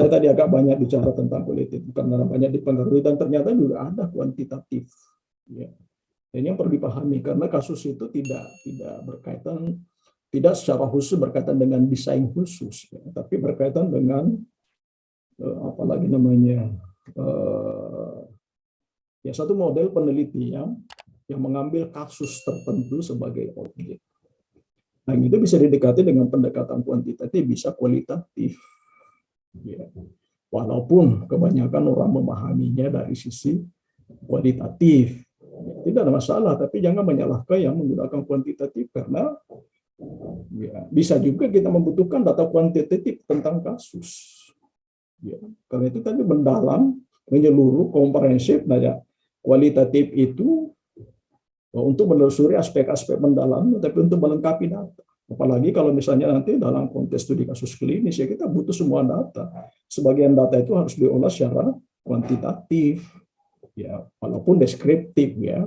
saya tadi agak banyak bicara tentang kualitatif karena banyak dipengaruhi dan ternyata juga ada kuantitatif. Ya. Ini yang perlu dipahami karena kasus itu tidak berkaitan, tidak secara khusus berkaitan dengan desain khusus, ya, tapi berkaitan dengan apalagi namanya ya satu model penelitian yang mengambil kasus tertentu sebagai objek. Nah, itu bisa didekati dengan pendekatan kuantitatif, bisa kualitatif. Ya. Walaupun kebanyakan orang memahaminya dari sisi kualitatif. Tidak ada masalah, tapi jangan menyalahkan yang menggunakan kuantitatif karena ya, bisa juga kita membutuhkan data kuantitatif tentang kasus. Ya, karena itu tadi mendalam, menyeluruh, komprehensif. Nah, ya, kualitatif itu untuk menelusuri aspek-aspek mendalamnya, tapi untuk melengkapi data. Apalagi kalau misalnya nanti dalam konteks studi kasus klinis, ya kita butuh semua data. Sebagian data itu harus diolah secara kuantitatif, ya, walaupun deskriptif, ya.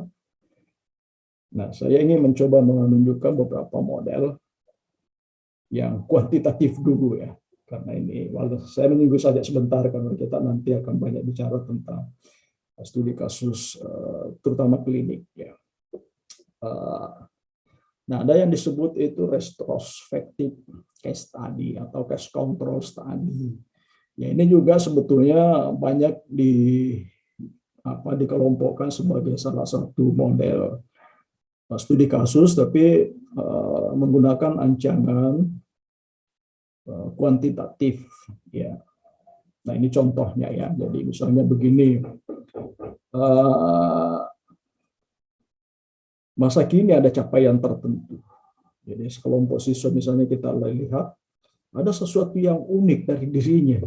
Nah, saya ingin mencoba menunjukkan beberapa model yang kuantitatif dulu, ya. Karena ini, saya menyinggung saja sebentar karena kita nanti akan banyak bicara tentang studi kasus, terutama klinik, ya. Nah, ada yang disebut itu retrospective case study atau case control study. Ya, ini juga sebetulnya banyak dikelompokkan sebagai salah satu model studi kasus, tapi menggunakan ancaman kuantitatif. Ya. Nah, ini contohnya, ya. Jadi misalnya begini. Masa kini ada capaian tertentu. Jadi sekelompok siswa misalnya kita lihat ada sesuatu yang unik dari dirinya.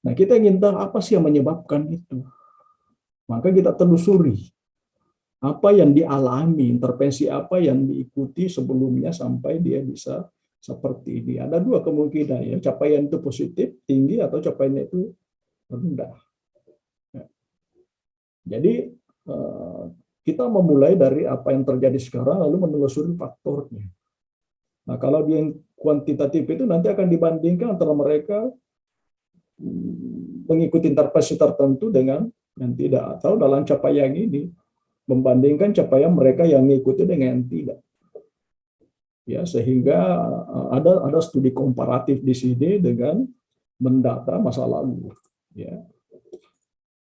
Nah, kita ingin tahu apa sih yang menyebabkan itu. Maka kita telusuri apa yang dialami, intervensi apa yang diikuti sebelumnya sampai dia bisa seperti ini. Ada dua kemungkinan, ya, capaian itu positif, tinggi, atau capaiannya itu rendah. Jadi kita memulai dari apa yang terjadi sekarang, lalu menelusuri faktornya. Nah, kalau dia yang kuantitatif itu nanti akan dibandingkan antara mereka mengikuti intervensi tertentu dengan yang tidak. Atau dalam capaian ini, membandingkan capaian mereka yang mengikuti dengan yang tidak. Ya, sehingga ada studi komparatif di sini dengan mendata masa lalu. Ya.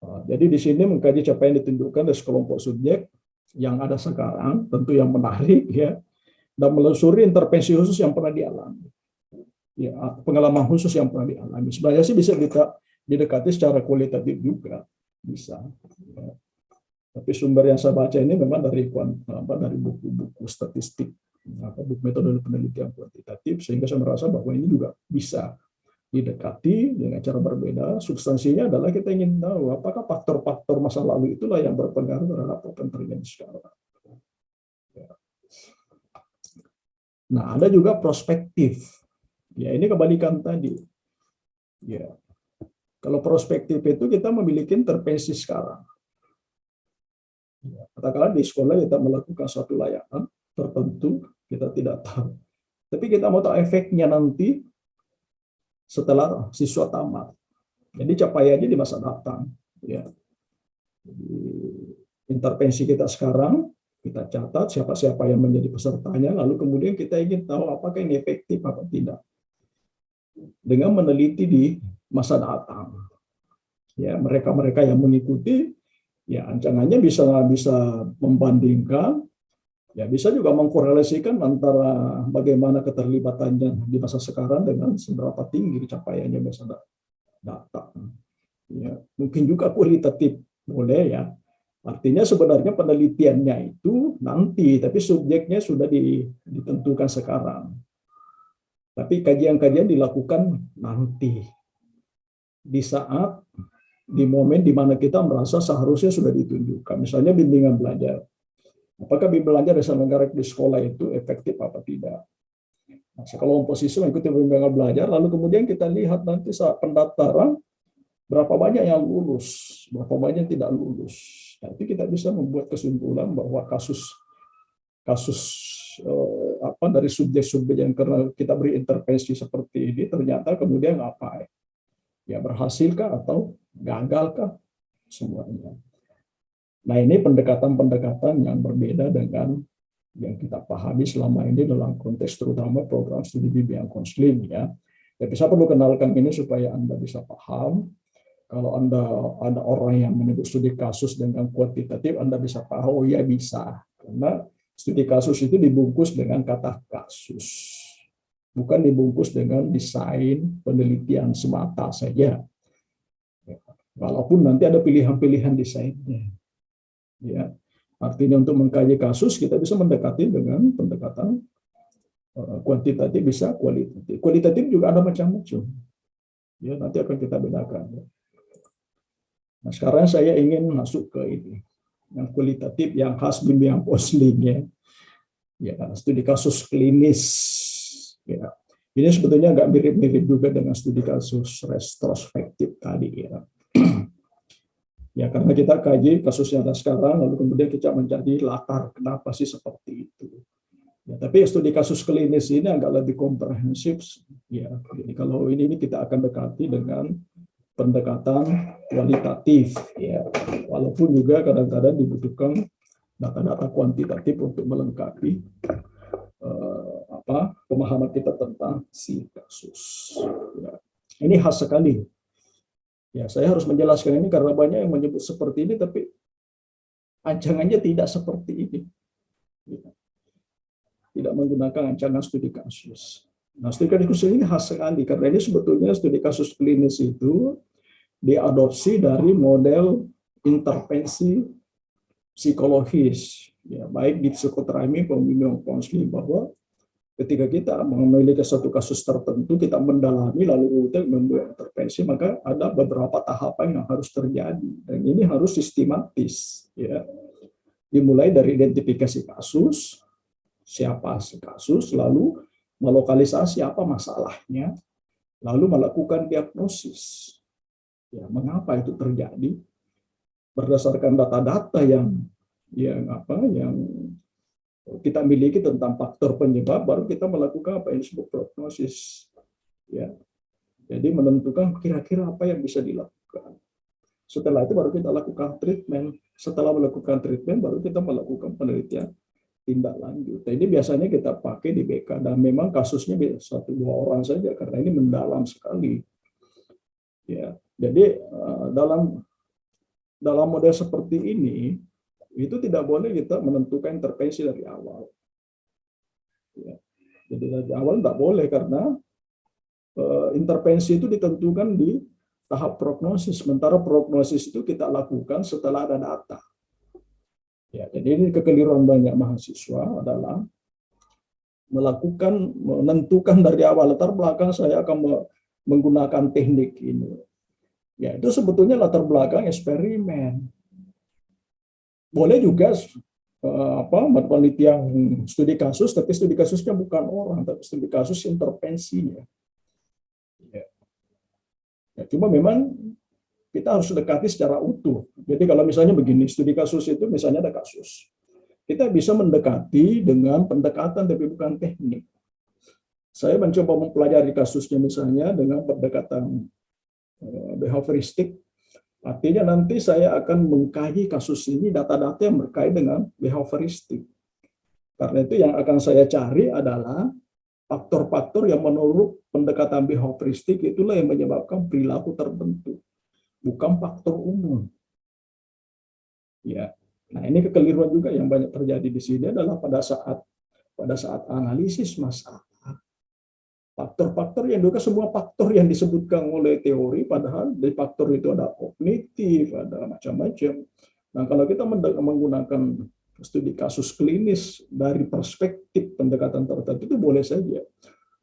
Jadi di sini mengkaji capaian ditunjukkan dari sekelompok subjek yang ada sekarang, tentu yang menarik, ya, dan menelusuri intervensi khusus yang pernah dialami, ya, pengalaman khusus yang pernah dialami. Sebenarnya sih bisa kita didekati secara kualitatif juga, bisa. Ya. Tapi sumber yang saya baca ini memang dari buku-buku statistik, buku metode penelitian kuantitatif, sehingga saya merasa bahwa ini juga bisa didekati dengan cara berbeda. Substansinya adalah kita ingin tahu apakah faktor-faktor masa lalu itulah yang berpengaruh terhadap apa yang terjadi sekarang. Nah, ada juga prospektif. Ya, ini kebalikan tadi. Ya. Kalau prospektif itu kita memiliki intervensi sekarang. Ya, katakanlah di sekolah kita melakukan suatu layanan tertentu, kita tidak tahu. Tapi kita mau tahu efeknya nanti setelah siswa tamat. Jadi capaiannya di masa datang. Ya. Jadi, intervensi kita sekarang, kita catat siapa-siapa yang menjadi pesertanya, lalu kemudian kita ingin tahu apakah ini efektif atau tidak. Dengan meneliti di masa datang. Ya, mereka-mereka yang mengikuti, ya ancangannya bisa membandingkan, ya bisa juga mengkorelasikan antara bagaimana keterlibatannya di masa sekarang dengan seberapa tinggi capaiannya masa datang. Ya, mungkin juga kualitatif, boleh, ya. Artinya sebenarnya penelitiannya itu nanti, tapi subjeknya sudah ditentukan sekarang. Tapi kajian-kajian dilakukan nanti, di momen di mana kita merasa seharusnya sudah ditunjukkan. Misalnya bimbingan belajar. Apakah bimbingan belajar dasar negara di sekolah itu efektif apa tidak? Nah, sekelompok siswa mengikuti bimbingan belajar, lalu kemudian kita lihat nanti saat pendaftaran, berapa banyak yang lulus, berapa banyak yang tidak lulus. Nanti kita bisa membuat kesimpulan bahwa kasus dari subjek-subjek yang karena kita beri intervensi seperti ini ternyata kemudian apa? Ya berhasilkah atau gagalkah semuanya. Nah ini pendekatan-pendekatan yang berbeda dengan yang kita pahami selama ini dalam konteks terutama program studi bimbingan konseling ya. Tapi saya perlu kenalkan ini supaya Anda bisa paham. Kalau Anda ada orang yang menyebut studi kasus dengan kuantitatif, Anda bisa paham, oh ya bisa. Karena studi kasus itu dibungkus dengan kata kasus. Bukan dibungkus dengan desain penelitian semata saja. Walaupun nanti ada pilihan-pilihan desainnya. Ya, artinya untuk mengkaji kasus kita bisa mendekati dengan pendekatan kuantitatif bisa kualitatif. Kualitatif juga ada macam-macam. Ya, nanti akan kita bedakan. Nah, sekarang saya ingin masuk ke ini, yang kualitatif, yang khas bimbingan konseling ya. Ya, studi kasus klinis. Ya, ini sebetulnya agak mirip-mirip juga dengan studi kasus retrospektif tadi ya. Ya, karena kita kaji kasus yang ada sekarang, lalu kemudian kita mencari latar kenapa sih seperti itu. Ya, tapi studi kasus klinis ini agak lebih komprehensif. Ya, jadi kalau ini kita akan dekati dengan pendekatan kualitatif. Ya, walaupun juga kadang-kadang dibutuhkan data-data kuantitatif untuk melengkapi pemahaman kita tentang si kasus. Ya, ini khas sekali. Ya, saya harus menjelaskan ini karena banyak yang menyebut seperti ini, tapi ancangannya tidak seperti ini. Tidak menggunakan ancangan studi kasus. Nah, studi kasus ini khas sekali, karena ini sebetulnya studi kasus klinis itu diadopsi dari model intervensi psikologis. Ya, baik di psikoterapi maupun konseling, bahwa ketika kita memiliki satu kasus tertentu, kita mendalami lalu kita membuat intervensi, maka ada beberapa tahapan yang harus terjadi, dan ini harus sistematis. Ya, dimulai dari identifikasi kasus, siapa si kasus, lalu melokalisasi apa masalahnya, lalu melakukan diagnosis. Ya, mengapa itu terjadi? Berdasarkan data-data yang kita miliki tentang faktor penyebab, baru kita melakukan apa yang disebut prognosis. Ya, jadi menentukan kira-kira apa yang bisa dilakukan. Setelah itu baru kita lakukan treatment. Setelah melakukan treatment, baru kita melakukan penelitian tindak lanjut. Nah, ini biasanya kita pakai di BK, dan memang kasusnya 1-2 orang saja karena ini mendalam sekali. Ya, jadi dalam model seperti ini itu tidak boleh kita menentukan intervensi dari awal. Ya, jadi dari awal tidak boleh, karena intervensi itu ditentukan di tahap prognosis. Sementara prognosis itu kita lakukan setelah ada data. Ya, jadi ini kekeliruan banyak mahasiswa adalah menentukan dari awal latar belakang saya akan menggunakan teknik ini. Ya, itu sebetulnya latar belakang eksperimen. Boleh juga penelitian studi kasus, tapi studi kasusnya bukan orang, tapi studi kasus intervensinya. Ya. Ya, cuma memang kita harus dekati secara utuh. Jadi kalau misalnya begini, studi kasus itu misalnya ada kasus. Kita bisa mendekati dengan pendekatan tapi bukan teknik. Saya mencoba mempelajari kasusnya misalnya dengan pendekatan behavioristik. Artinya nanti saya akan mengkaji kasus ini data-data yang berkait dengan behavioristik. Karena itu yang akan saya cari adalah faktor-faktor yang menurut pendekatan behavioristik itulah yang menyebabkan perilaku tertentu, bukan faktor umum. Ya. Nah, ini kekeliruan juga yang banyak terjadi di sini adalah pada saat analisis masalah. Faktor-faktor yang juga semua faktor yang disebutkan oleh teori, padahal di faktor itu ada kognitif, ada macam-macam. Nah, kalau kita menggunakan studi kasus klinis dari perspektif pendekatan tertentu itu boleh saja.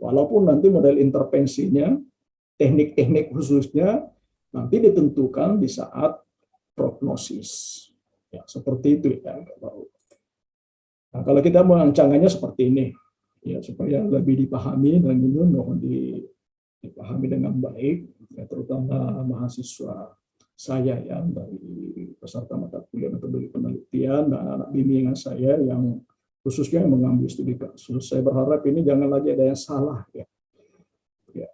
Walaupun nanti model intervensinya, teknik-teknik khususnya nanti ditentukan di saat prognosis. Ya, seperti itu ya. Nah, kalau kita mengancangannya seperti ini, ya supaya lebih dipahami dan ini mohon dipahami dengan baik, ya, terutama mahasiswa saya yang dari peserta mata kuliah metode penelitian dan anak bimbingan saya yang khususnya yang mengambil studi kasus. Saya berharap ini jangan lagi ada yang salah ya. Ya.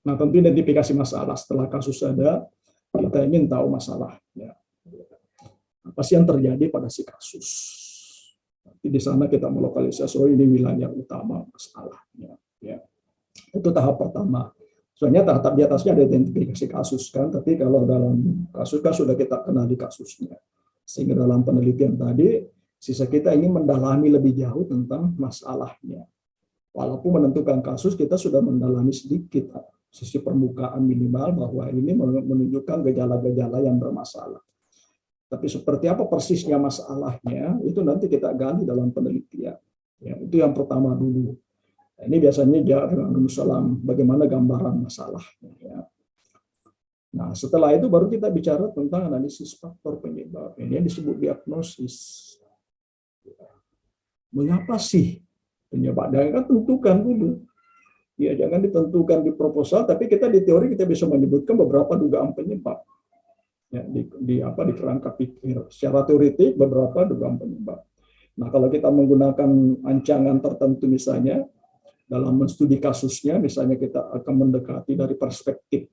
Nah, tentu identifikasi masalah setelah kasus ada, kita ingin tahu masalahnya. Apa sih yang terjadi pada si kasus? Nanti di sana kita melokalisasi, oh ini wilayah utama masalahnya. Ya. Itu tahap pertama. Soalnya tahap di atasnya ada identifikasi kasus kan, tapi kalau dalam kasus kan sudah kita kenali kasusnya. Sehingga dalam penelitian tadi, sisa kita ingin mendalami lebih jauh tentang masalahnya. Walaupun menentukan kasus, kita sudah mendalami sedikit sisi permukaan minimal bahwa ini menunjukkan gejala-gejala yang bermasalah. Tapi seperti apa persisnya masalahnya, itu nanti kita gali dalam penelitian. Ya, itu yang pertama dulu. Nah, ini biasanya dengan salam bagaimana gambaran masalahnya. Ya. Nah, setelah itu baru kita bicara tentang analisis faktor penyebab. Ini yang disebut diagnosis. Mengapa sih penyebab? Dan kan tentukan dulu. Ya, jangan ditentukan di proposal, tapi kita di teori kita bisa menyebutkan beberapa dugaan penyebab. Ya, di kerangka pikir. Secara teoritik beberapa dugaan penyebab. Nah, kalau kita menggunakan ancangan tertentu misalnya dalam studi kasusnya, misalnya kita akan mendekati dari perspektif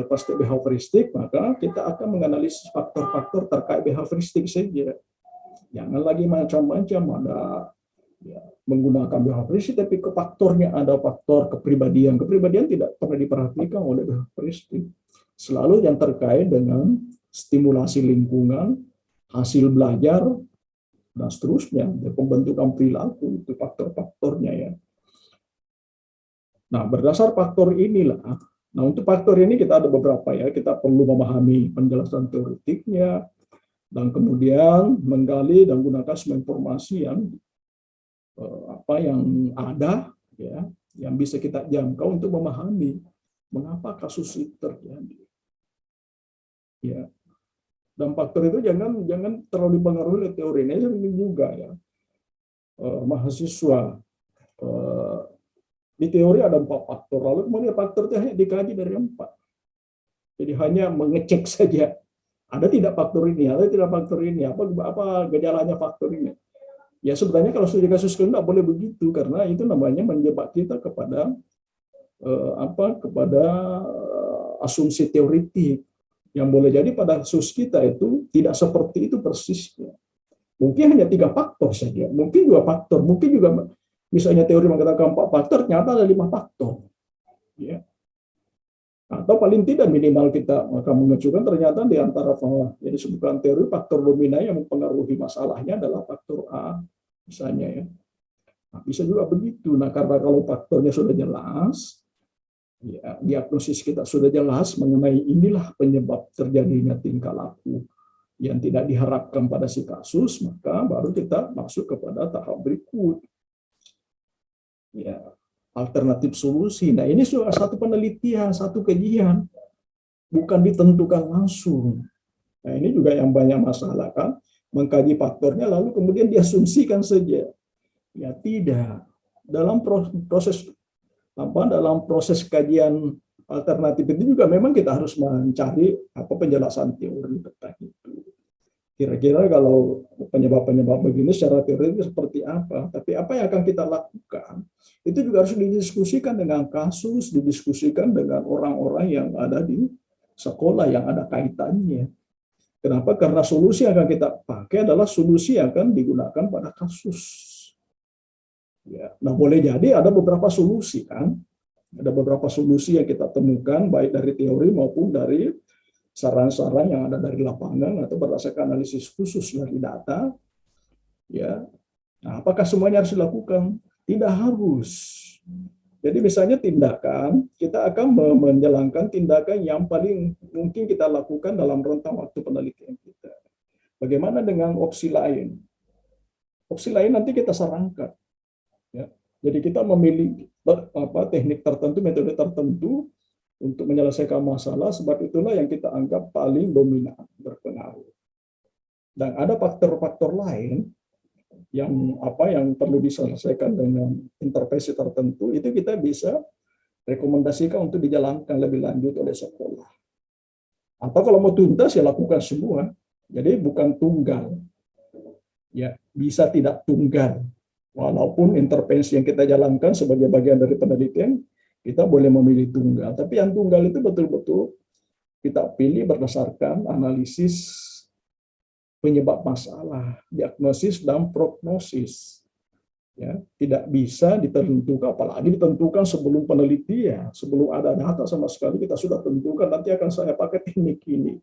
perspektif behavioristik, maka kita akan menganalisis faktor-faktor terkait behavioristik saja. Jangan lagi macam-macam, ada ya, menggunakan behavioristik, tapi ke faktornya ada faktor kepribadian. Kepribadian tidak pernah diperhatikan oleh behavioristik. Selalu yang terkait dengan stimulasi lingkungan, hasil belajar, dan seterusnya, pembentukan perilaku, itu faktor-faktornya ya. Nah, berdasar faktor inilah, nah untuk faktor ini kita ada beberapa ya, kita perlu memahami penjelasan teoretiknya, dan kemudian menggali dan gunakan semua informasi yang yang ada ya, yang bisa kita jangkau untuk memahami mengapa kasus itu terjadi. Ya. Dan faktor itu jangan terlalu dipengaruhi oleh teori ini juga ya. Mahasiswa di teori ada 4 faktor, lalu kemudian faktor itu hanya dikaji dari 4. Jadi hanya mengecek saja. Ada tidak faktor ini, ada tidak faktor ini, apa gejalanya faktor ini. Ya sebenarnya kalau studi kasus tidak boleh begitu, karena itu namanya menjebak kita kepada asumsi teoritik. Yang boleh jadi pada kasus kita itu tidak seperti itu persisnya. Mungkin hanya 3 faktor saja, mungkin 2 faktor, mungkin juga misalnya teori mengatakan 4 faktor, ternyata ada 5 faktor. Ya. Atau paling tidak minimal kita akan mengajukan ternyata di antara yang disebutkan teori faktor dominan yang mempengaruhi masalahnya adalah faktor A, misalnya ya. Nah, bisa juga begitu. Nah, karena kalau faktornya sudah jelas, ya, diagnosis kita sudah jelas mengenai inilah penyebab terjadinya tingkah laku yang tidak diharapkan pada si kasus, maka baru kita masuk kepada tahap berikut. Ya, alternatif solusi. Nah, ini sudah satu penelitian, satu kajian, bukan ditentukan langsung. Nah, ini juga yang banyak masalah kan, mengkaji faktornya lalu kemudian diasumsikan saja. Ya tidak. Dalam proses kajian alternatif itu juga memang kita harus mencari penjelasan teori tentang itu. Kira-kira kalau penyebab-penyebab begini secara teori seperti apa? Tapi apa yang akan kita lakukan? Itu juga harus didiskusikan dengan kasus, didiskusikan dengan orang-orang yang ada di sekolah yang ada kaitannya. Kenapa? Karena solusi yang akan kita pakai adalah solusi yang akan digunakan pada kasus. Ya, nah boleh jadi ada beberapa solusi kan? Ada beberapa solusi yang kita temukan baik dari teori maupun dari saran-saran yang ada dari lapangan atau berdasarkan analisis khusus dari data. Ya, nah, apakah semuanya harus dilakukan? Tidak harus. Jadi misalnya tindakan, kita akan menjalankan tindakan yang paling mungkin kita lakukan dalam rentang waktu penelitian kita. Bagaimana dengan opsi lain? Opsi lain nanti kita sarankan. Ya. Jadi kita memilih teknik tertentu, metode tertentu untuk menyelesaikan masalah, sebab itulah yang kita anggap paling dominan berpengaruh. Dan ada faktor-faktor lain yang perlu diselesaikan dengan intervensi tertentu, itu kita bisa rekomendasikan untuk dijalankan lebih lanjut oleh sekolah. Atau kalau mau tuntas ya lakukan semua. Jadi bukan tunggal. Ya, bisa tidak tunggal. Walaupun intervensi yang kita jalankan sebagai bagian dari penelitian, Kita boleh memilih tunggal, tapi yang tunggal itu betul-betul kita pilih berdasarkan analisis penyebab masalah, diagnosis dan prognosis. Ya, tidak bisa ditentukan, apalagi ditentukan sebelum penelitian, sebelum ada data sama sekali kita sudah tentukan nanti akan saya pakai teknik ini.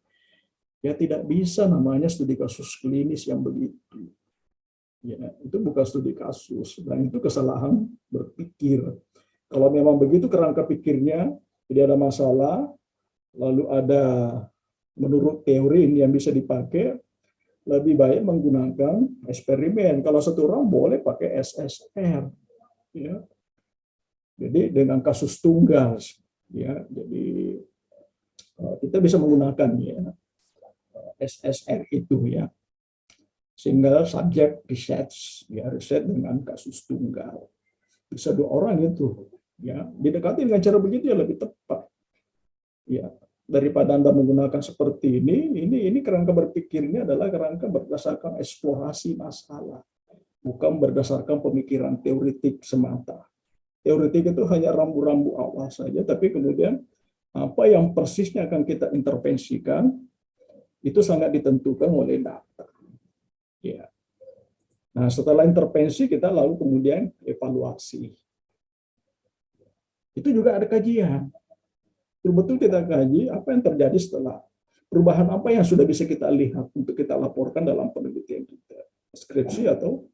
Ya tidak bisa namanya studi kasus klinis yang begitu. Ya, itu bukan studi kasus dan itu kesalahan berpikir. Kalau memang begitu kerangka pikirnya tidak ada masalah, lalu ada menurut teori ini yang bisa dipakai, lebih baik menggunakan eksperimen. Kalau satu orang boleh pakai SSR, ya. Jadi dengan kasus tunggal, ya. Jadi kita bisa menggunakan ya SSR itu ya, single subject research, ya riset dengan kasus tunggal. Bisa 2 orang itu, ya. Didekati dengan cara begitu ya lebih tepat, ya. Daripada Anda menggunakan seperti ini kerangka berpikirnya adalah kerangka berdasarkan eksplorasi masalah, bukan berdasarkan pemikiran teoretik semata. Teoretik itu hanya rambu-rambu awal saja, tapi kemudian apa yang persisnya akan kita intervensikan itu sangat ditentukan oleh data. Ya. Nah, setelah intervensi kita lalu kemudian evaluasi. Itu juga ada kajian. Betul-betul kita kaji apa yang terjadi setelah perubahan apa yang sudah bisa kita lihat untuk kita laporkan dalam penelitian kita, skripsi atau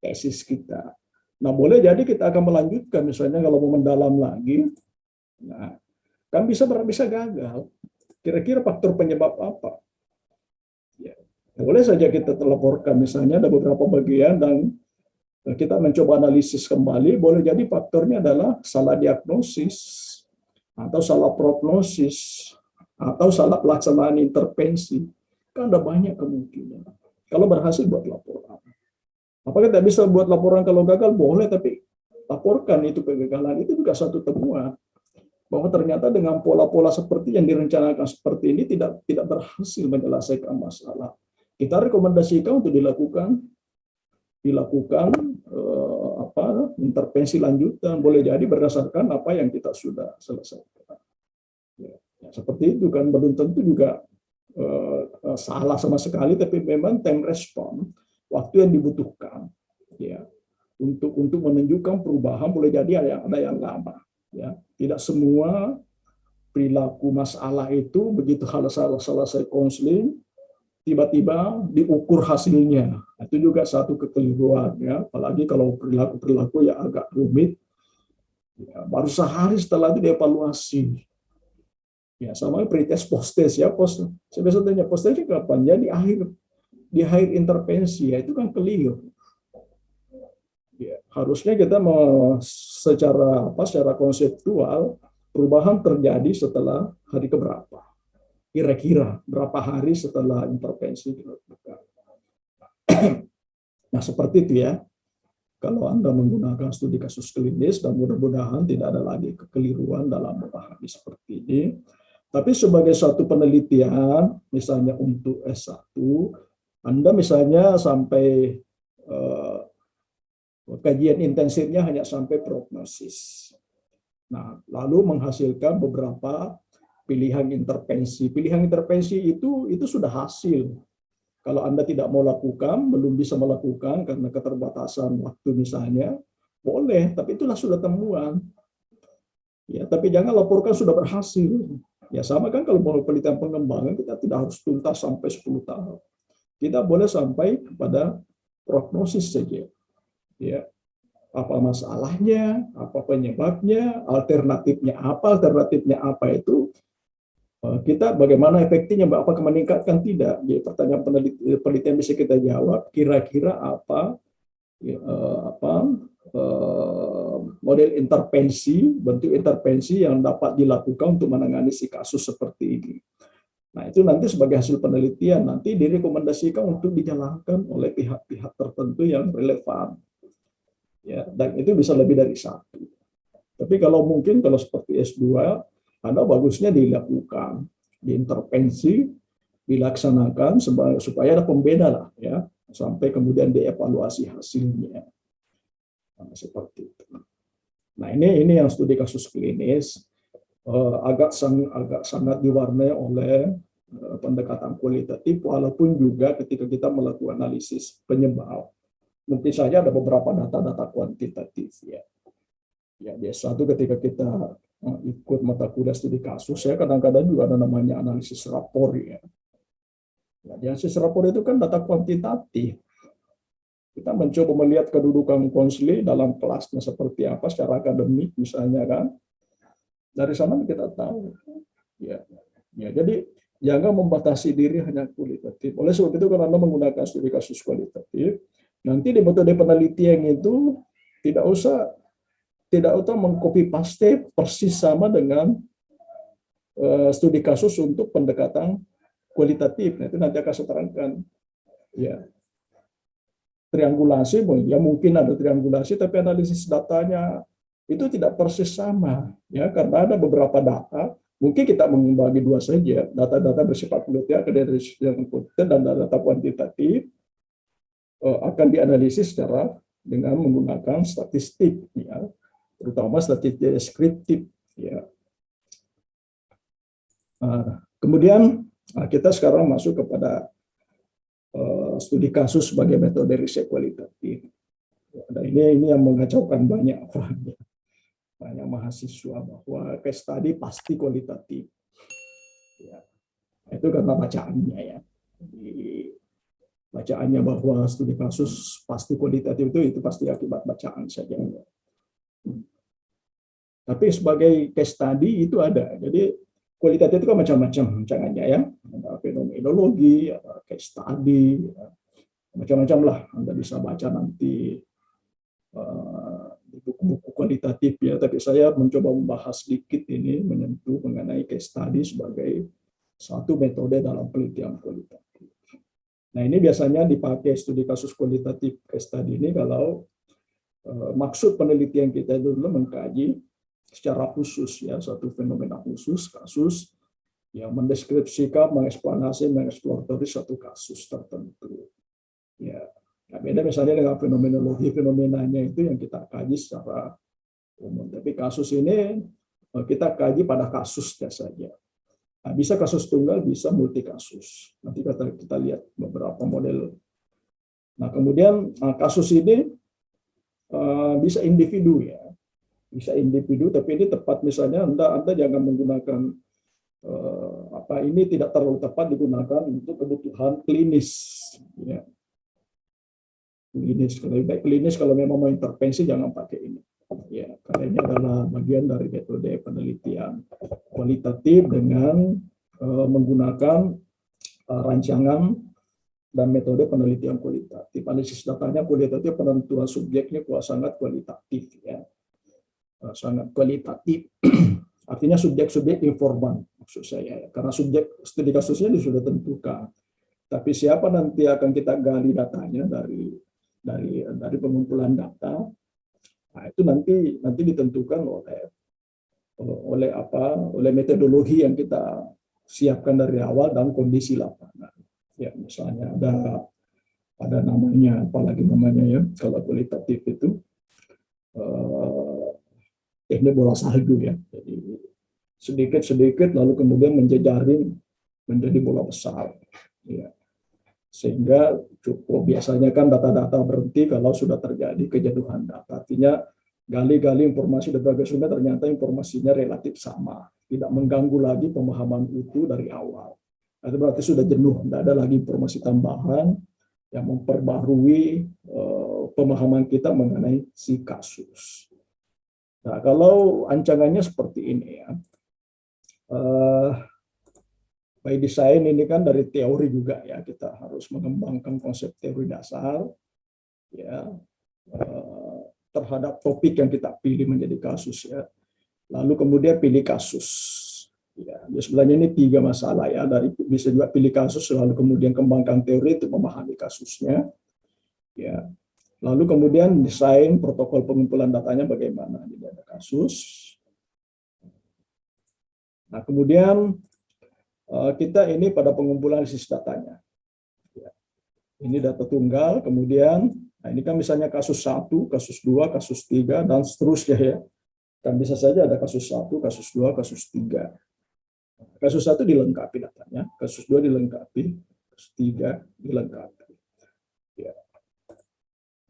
tesis kita. Nah, boleh jadi kita akan melanjutkan misalnya kalau mau mendalam lagi, nah, kan bisa gagal. Kira-kira faktor penyebab apa? Ya, boleh saja kita laporkan misalnya ada beberapa bagian dan kita mencoba analisis kembali, boleh jadi faktornya adalah salah diagnosis, atau salah prognosis, atau salah pelaksanaan intervensi. Kan ada banyak kemungkinan. Kalau berhasil buat laporan. Apakah tidak bisa buat laporan kalau gagal? Boleh, tapi laporkan itu kegagalan. Itu juga satu temuan. Bahwa ternyata dengan pola-pola seperti yang direncanakan seperti ini tidak berhasil menyelesaikan masalah. Kita rekomendasikan untuk dilakukan intervensi lanjutan, boleh jadi berdasarkan apa yang kita sudah selesaikan. Ya, seperti itu kan belum tentu juga salah sama sekali, tapi memang time respon, waktu yang dibutuhkan, ya, untuk menunjukkan perubahan boleh jadi ada yang lama, ya. Tidak semua perilaku masalah itu begitu selesai konseling tiba-tiba diukur hasilnya. Itu juga satu kekeliruan, ya. Apalagi kalau perilaku yang agak rumit, ya, baru sehari setelah itu dievaluasi. Ya, sama pretest post-test ya, saya biasa tanya post-test kapan? Ya di akhir intervensi, ya itu kan keliru. Ya, harusnya kita secara konseptual perubahan terjadi setelah hari keberapa. Kira-kira berapa hari setelah intervensi dilakukan. Nah, seperti itu ya. Kalau Anda menggunakan studi kasus klinis, dan mudah-mudahan tidak ada lagi kekeliruan dalam memahami seperti ini. Tapi sebagai satu penelitian, misalnya untuk S1, Anda misalnya sampai kajian intensifnya hanya sampai prognosis. Nah, lalu menghasilkan beberapa pilihan intervensi. Pilihan intervensi itu sudah hasil. Kalau Anda tidak mau lakukan, belum bisa melakukan karena keterbatasan waktu misalnya, boleh, tapi itulah sudah temuan. Ya, tapi jangan laporkan sudah berhasil. Ya, sama kan kalau mau penelitian pengembangan, kita tidak harus tuntas sampai 10 tahun. Kita boleh sampai kepada prognosis saja. Ya, apa masalahnya, apa penyebabnya, alternatifnya apa itu kita bagaimana efektifnya, apakah meningkatkan tidak. Jadi pertanyaan penelitian bisa kita jawab, kira-kira apa model intervensi, bentuk intervensi yang dapat dilakukan untuk menangani si kasus seperti ini. Nah, itu nanti sebagai hasil penelitian nanti direkomendasikan untuk dijalankan oleh pihak-pihak tertentu yang relevan. Ya, dan itu bisa lebih dari satu. Tapi kalau seperti S2, Anda bagusnya dilakukan, diintervensi, dilaksanakan supaya ada pembeda lah, ya, sampai kemudian dievaluasi hasilnya. Nah, seperti itu. Nah, ini yang studi kasus klinis agak sangat diwarnai oleh pendekatan kualitatif, walaupun juga ketika kita melakukan analisis penyebab, mungkin saja ada beberapa data-data kuantitatif ya. Ya, biasa itu ketika kita ikut mata kuliah studi kasus, ya kadang-kadang juga ada namanya analisis rapor ya. Ya, analisis rapor itu kan data kuantitatif. Kita mencoba melihat kedudukan konsili dalam kelasnya seperti apa secara akademik misalnya kan. Dari sana kita tahu. Ya, ya jadi jangan membatasi diri hanya kualitatif. Oleh sebab itu kalau Anda menggunakan studi kasus kualitatif, nanti di metode penelitian itu tidak usah mengcopy paste persis sama dengan studi kasus untuk pendekatan kualitatif. Nah, itu nanti akan saya terangkan. Ya, triangulasi, ya mungkin ada triangulasi, tapi analisis datanya itu tidak persis sama, ya karena ada beberapa data. Mungkin kita membagi dua saja, data-data bersifat kualitatif dan data kuantitatif akan dianalisis secara dengan menggunakan statistik, ya, terutama statistik deskriptif. Ya. Kemudian kita sekarang masuk kepada studi kasus sebagai metode riset kualitatif. Dan ini yang mengacaukan banyak orang, banyak mahasiswa bahwa case study pasti kualitatif. Ya, itu karena bacaannya ya. Jadi, bacaannya bahwa studi kasus pasti kualitatif itu pasti akibat bacaan saja. Tapi sebagai case study itu ada. Jadi kualitatif itu kan macam-macam rancangannya ya. Ada fenomenologi, ada case study, ya. Macam-macam lah. Anda bisa baca nanti buku-buku kualitatif ya. Tapi saya mencoba membahas sedikit ini menyentuh mengenai case study sebagai satu metode dalam penelitian kualitatif. Nah, ini biasanya dipakai studi kasus kualitatif case study ini kalau maksud penelitian kita dulu mengkaji secara khusus ya satu fenomena khusus kasus yang mendeskripsikan, mengeksplanasi, mengeksplorasi satu kasus tertentu. Ya, nah, beda misalnya dengan fenomenologi, fenomenanya itu yang kita kaji secara umum. Tapi kasus ini kita kaji pada kasusnya saja. Nah, bisa kasus tunggal, bisa multi kasus. Nanti kita lihat beberapa model. Nah, kemudian kasus ini bisa individu ya, bisa individu. Tapi ini tepat misalnya Anda jangan menggunakan ini tidak terlalu tepat digunakan untuk kebutuhan klinis. Ya. Klinis, lebih baik klinis kalau memang mau intervensi jangan pakai ini. Ya, karena ini adalah bagian dari metode penelitian kualitatif dengan menggunakan rancangan dan metode penelitian kualitatif. Analisis datanya kualitatif, penentuan subjeknya sangat kualitatif ya. Sangat kualitatif. Artinya subjek-subjek informan maksud saya ya. Karena subjek studi kasusnya sudah tentukan. Tapi siapa nanti akan kita gali datanya dari pengumpulan data. Nah, itu nanti ditentukan oleh metodologi yang kita siapkan dari awal dan kondisi lapangan. Ya, misalnya ada namanya, apalagi namanya ya, kalau kualitatif itu teknik bola salju ya. Jadi sedikit-sedikit lalu kemudian menjejaring menjadi bola besar. Ya. Sehingga cukup biasanya kan data-data berhenti kalau sudah terjadi kejenuhan data. Artinya gali-gali informasi dari berbagai sumber ternyata informasinya relatif sama, tidak mengganggu lagi pemahaman utuh dari awal. Itu berarti sudah jenuh, tidak ada lagi informasi tambahan yang memperbarui pemahaman kita mengenai si kasus. Nah, kalau ancangannya seperti ini ya. By design ini kan dari teori juga ya, kita harus mengembangkan konsep teori dasar ya terhadap topik yang kita pilih menjadi kasus ya. Lalu kemudian pilih kasus. Ya, sebenarnya ini 3 masalah ya, dari bisa juga pilih kasus lalu kemudian kembangkan teori untuk memahami kasusnya. Ya. Lalu kemudian desain protokol pengumpulan datanya bagaimana di dalam kasus. Nah, kemudian kita ini pada pengumpulan analisis datanya. Ya. Ini data tunggal, kemudian, nah ini kan misalnya kasus 1, kasus 2, kasus 3, dan seterusnya ya. Kan bisa saja ada kasus 1, kasus 2, kasus 3. Kasus 1 dilengkapi datanya, kasus 2 dilengkapi, kasus 3 dilengkapi. Ya.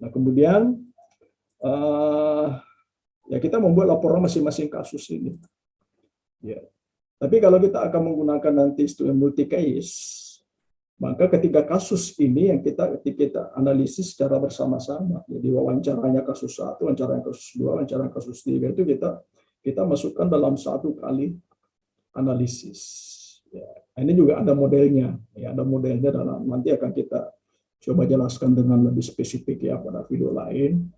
Nah, kemudian ya kita membuat laporan masing-masing kasus ini. Ya. Tapi kalau kita akan menggunakan nanti istilah multi case, maka ketiga kasus ini yang kita analisis secara bersama-sama. Jadi wawancaranya kasus 1, wawancaranya kasus 2, wawancaranya kasus 3 itu kita masukkan dalam satu kali analisis. Ya. Ini juga ada modelnya, ya ada modelnya dalam nanti akan kita coba jelaskan dengan lebih spesifik ya pada video lain.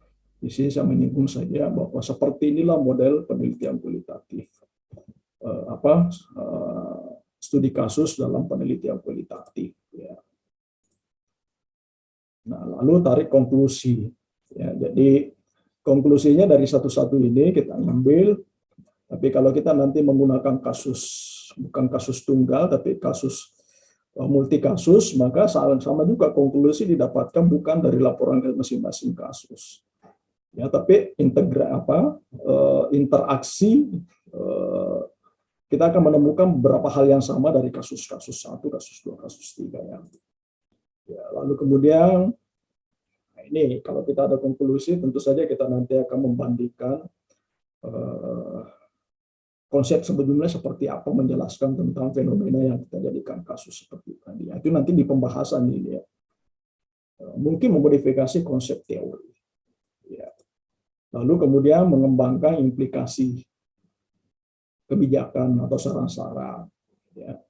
Di sini saya menyinggung saja bahwa seperti inilah model penelitian kualitatif. Studi kasus dalam penelitian kualitatif. Ya. Nah, lalu tarik konklusi. Ya, jadi konklusinya dari satu-satu ini kita ambil. Tapi kalau kita nanti menggunakan kasus, bukan kasus tunggal, tapi kasus multi kasus, maka sama juga konklusi didapatkan bukan dari laporan masing-masing kasus. Ya, tapi interaksi kita akan menemukan beberapa hal yang sama dari kasus-kasus 1, kasus 2, kasus 3 ya. Ya, lalu kemudian ini kalau kita ada konklusi tentu saja kita nanti akan membandingkan konsep sebelumnya seperti apa menjelaskan tentang fenomena yang kita jadikan kasus seperti tadi. Itu nanti di pembahasan ini ya. Mungkin memodifikasi konsep teori. Ya. Lalu kemudian mengembangkan implikasi kebijakan atau saran-saran. Ya.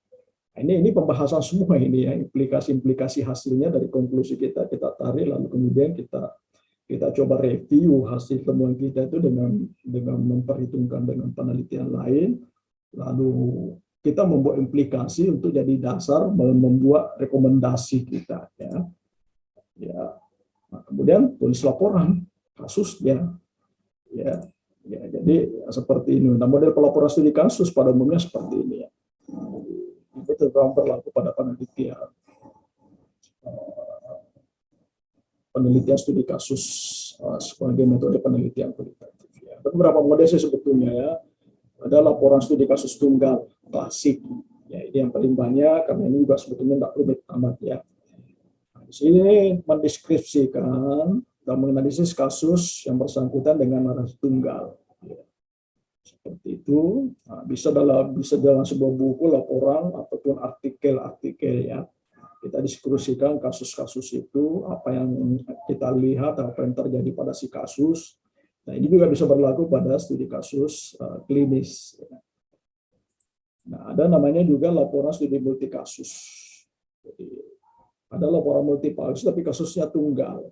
Ini pembahasan semua ini ya, implikasi-implikasi hasilnya dari konklusi kita tarik, lalu kemudian kita coba review hasil temuan kita itu dengan memperhitungkan dengan penelitian lain, lalu kita membuat implikasi untuk jadi dasar membuat rekomendasi kita ya. Nah, kemudian tulis laporan kasusnya ya. Jadi seperti ini. Nah, model pelaporan studi kasus pada umumnya seperti ini ya. Itu berlaku pada penelitian studi kasus sebagai metode penelitian kualitatif. Ya. Ada beberapa model sih sebetulnya ya. Ada laporan studi kasus tunggal klasik. Ya, ini yang paling banyak karena ini juga sebetulnya tidak rumit amat ya. Nah, di sini mendeskripsikan dan menganalisis kasus yang bersangkutan dengan narasi tunggal. Ya. Seperti itu. Nah, bisa dalam sebuah buku laporan ataupun artikel-artikel ya. Kita diskusikan kasus-kasus itu, apa yang kita lihat, apa yang terjadi pada si kasus. Nah, ini juga bisa berlaku pada studi kasus klinis. Nah, ada namanya juga laporan studi multi kasus. Jadi, ada laporan multi kasus, tapi kasusnya tunggal.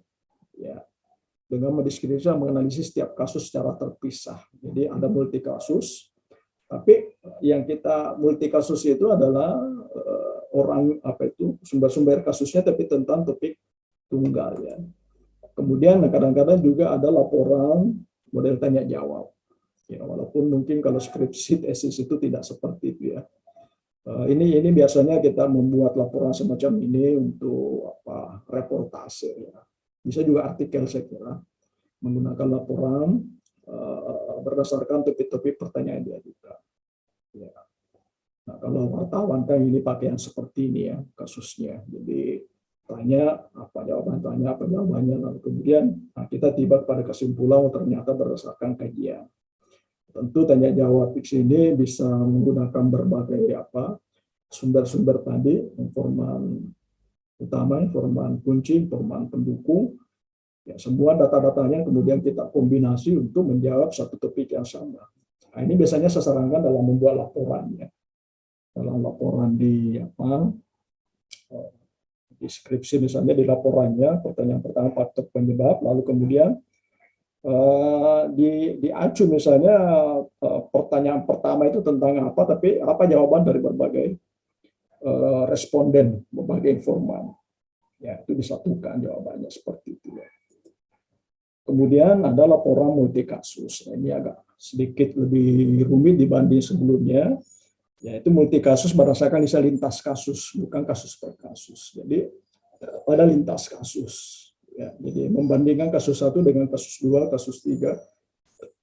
Ya, dengan mendeskripsikan, menganalisis setiap kasus secara terpisah. Jadi, ada multi kasus, tapi yang kita multi kasus itu adalah sumber-sumber kasusnya tapi tentang topik tunggal ya. Kemudian kadang-kadang juga ada laporan model tanya jawab. Ya, walaupun mungkin kalau skripsi tesis itu tidak seperti itu ya. Ini biasanya kita membuat laporan semacam ini untuk reportase ya. Bisa juga artikel saya kira menggunakan laporan berdasarkan topik-topik pertanyaan dia juga. Ya. Nah, kalau wartawan kan ini pakai yang seperti ini ya kasusnya. Jadi tanya apa jawabannya, lalu kemudian kita tiba pada kesimpulan ternyata berdasarkan kajian. Tentu tanya jawab di sini bisa menggunakan berbagai sumber-sumber tadi, informan utama, informan kunci, informan pendukung. Ya, semua data-datanya kemudian kita kombinasi untuk menjawab satu topik yang sama. Nah, ini biasanya saya sarankan dalam membuat laporannya. Dalam laporan di deskripsi misalnya di laporannya pertanyaan pertama faktor penyebab, lalu kemudian di acu misalnya pertanyaan pertama itu tentang apa, tapi apa jawaban dari berbagai responden, berbagai informan. Ya, itu disatukan jawabannya seperti itu ya. Kemudian ada laporan multi kasus. Nah, ini agak sedikit lebih rumit dibanding sebelumnya. Yaitu multi kasus berdasarkan lintas kasus, bukan kasus per kasus. Jadi pada lintas kasus. Ya, jadi membandingkan kasus 1 dengan kasus 2, kasus 3,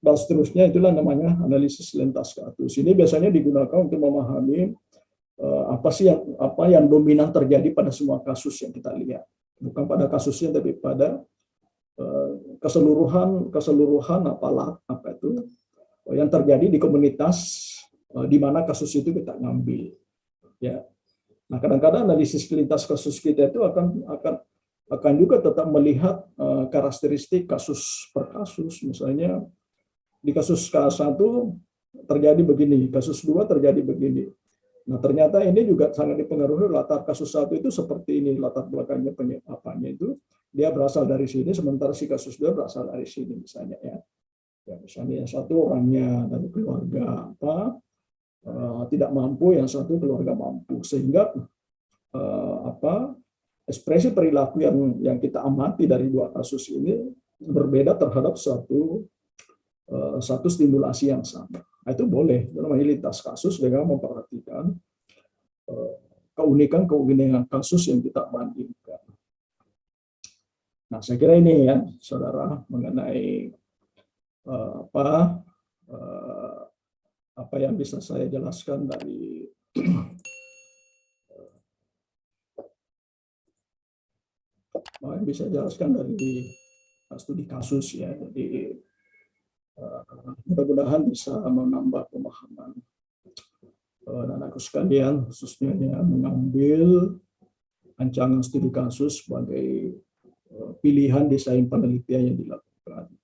dan seterusnya. Itulah namanya analisis lintas kasus. Ini biasanya digunakan untuk memahami apa yang dominan terjadi pada semua kasus yang kita lihat, bukan pada kasusnya tapi pada keseluruhan apa itu yang terjadi di komunitas di mana kasus itu kita ngambil, ya. Nah, kadang-kadang analisis lintas kasus kita itu akan juga tetap melihat karakteristik kasus per kasus. Misalnya di kasus K1 terjadi begini, kasus 2 terjadi begini. Nah, ternyata ini juga sangat dipengaruhi latar kasus 1 itu seperti ini, latar belakangnya penyebabnya itu dia berasal dari sini, sementara si kasus 2 berasal dari sini misalnya, ya. Ya, misalnya yang satu orangnya dari keluarga tidak mampu, yang satu keluarga mampu, sehingga ekspresi perilaku yang kita amati dari dua kasus ini berbeda terhadap satu stimulasi yang sama. Nah, itu boleh namanya lintas kasus dengan memperhatikan keunikan kasus yang kita bandingkan. Nah, saya kira ini ya, saudara, mengenai apa yang bisa saya jelaskan dari studi kasus, ya. Jadi mudah-mudahan bisa menambah pemahaman dan aku sekalian, khususnya yang mengambil rancangan studi kasus sebagai pilihan desain penelitian yang dilakukan.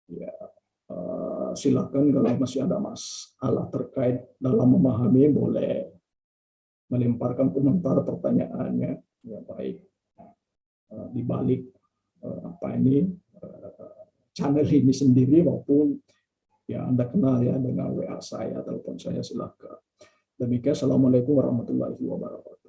Ya, silakan kalau masih ada masalah terkait dalam memahami, boleh melemparkan komentar pertanyaannya, ya, baik di balik channel ini sendiri maupun ya Anda kenal ya dengan WA saya, telepon saya, silakan. Demikian, assalamualaikum warahmatullahi wabarakatuh.